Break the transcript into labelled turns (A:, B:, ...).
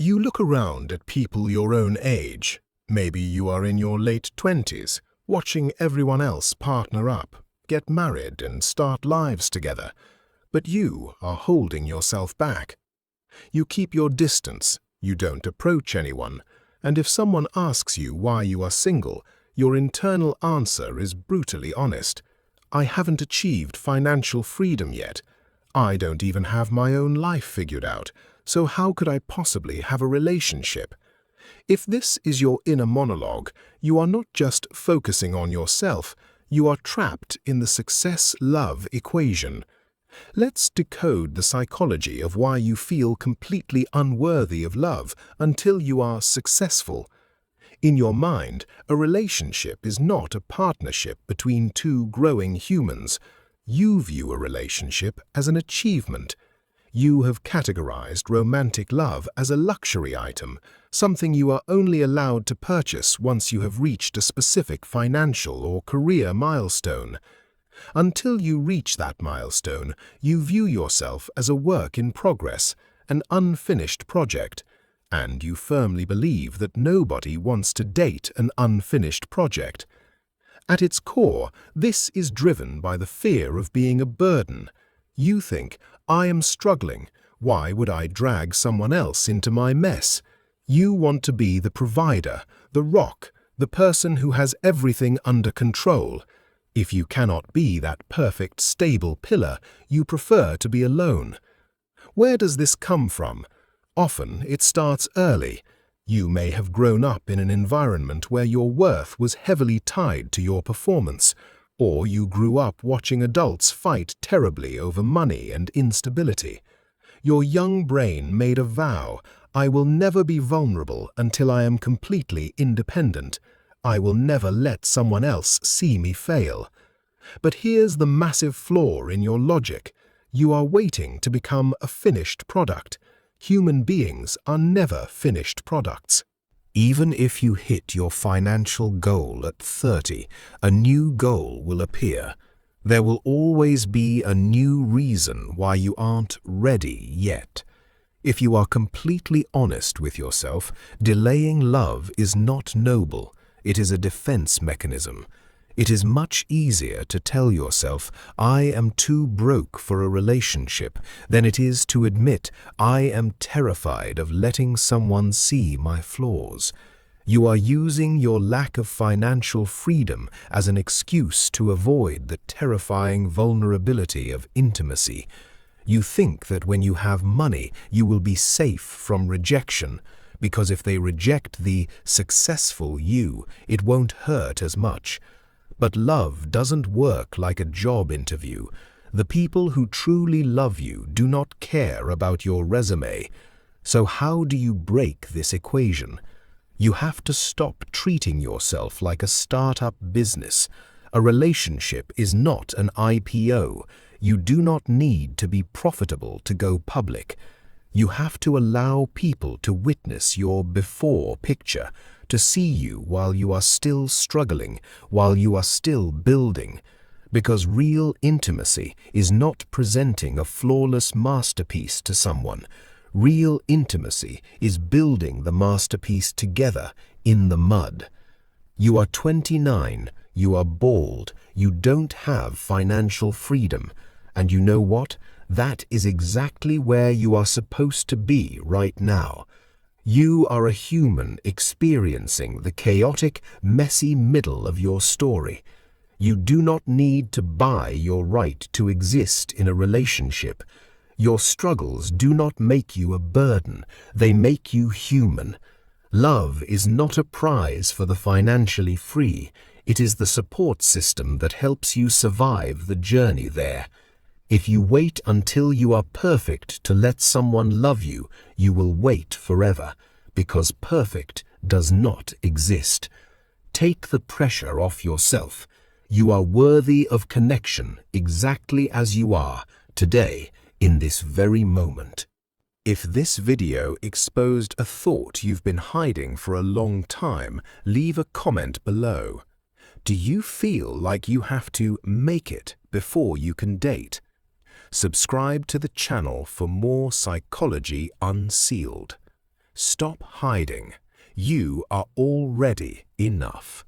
A: You look around at people your own age. Maybe you are in your late 20s, watching everyone else partner up, get married and start lives together. But you are holding yourself back. You keep your distance, you don't approach anyone, and if someone asks you why you are single, your internal answer is brutally honest. I haven't achieved financial freedom yet. I don't even have my own life figured out, so how could I possibly have a relationship? If this is your inner monologue, you are not just focusing on yourself, you are trapped in the success-love equation. Let's decode the psychology of why you feel completely unworthy of love until you are successful. In your mind, a relationship is not a partnership between two growing humans. You view a relationship as an achievement. You have categorized romantic love as a luxury item, something you are only allowed to purchase once you have reached a specific financial or career milestone. Until you reach that milestone, you view yourself as a work in progress, an unfinished project, and you firmly believe that nobody wants to date an unfinished project. At its core, this is driven by the fear of being a burden. You think, I am struggling. Why would I drag someone else into my mess? You want to be the provider, the rock, the person who has everything under control. If you cannot be that perfect, stable pillar, you prefer to be alone. Where does this come from? Often it starts early. You may have grown up in an environment where your worth was heavily tied to your performance, or you grew up watching adults fight terribly over money and instability. Your young brain made a vow, I will never be vulnerable until I am completely independent. I will never let someone else see me fail. But here's the massive flaw in your logic. You are waiting to become a finished product. Human beings are never finished products. Even if you hit your financial goal at 30, a new goal will appear. There will always be a new reason why you aren't ready yet. If you are completely honest with yourself, delaying love is not noble. It is a defense mechanism. It is much easier to tell yourself, I am too broke for a relationship, than it is to admit, I am terrified of letting someone see my flaws. You are using your lack of financial freedom as an excuse to avoid the terrifying vulnerability of intimacy. You think that when you have money, you will be safe from rejection, because if they reject the successful you, it won't hurt as much. But love doesn't work like a job interview. The people who truly love you do not care about your resume. So how do you break this equation? You have to stop treating yourself like a startup business. A relationship is not an IPO. You do not need to be profitable to go public. You have to allow people to witness your before picture, to see you while you are still struggling, while you are still building. Because real intimacy is not presenting a flawless masterpiece to someone. Real intimacy is building the masterpiece together in the mud. You are 29, you are bald, you don't have financial freedom. And you know what? That is exactly where you are supposed to be right now. You are a human experiencing the chaotic, messy middle of your story. You do not need to buy your right to exist in a relationship. Your struggles do not make you a burden, they make you human. Love is not a prize for the financially free. It is the support system that helps you survive the journey there. If you wait until you are perfect to let someone love you, you will wait forever, because perfect does not exist. Take the pressure off yourself. You are worthy of connection exactly as you are, today, in this very moment. If this video exposed a thought you've been hiding for a long time, leave a comment below. Do you feel like you have to make it before you can date? Subscribe to the channel for more Psychology Unsealed. Stop hiding. You are already enough.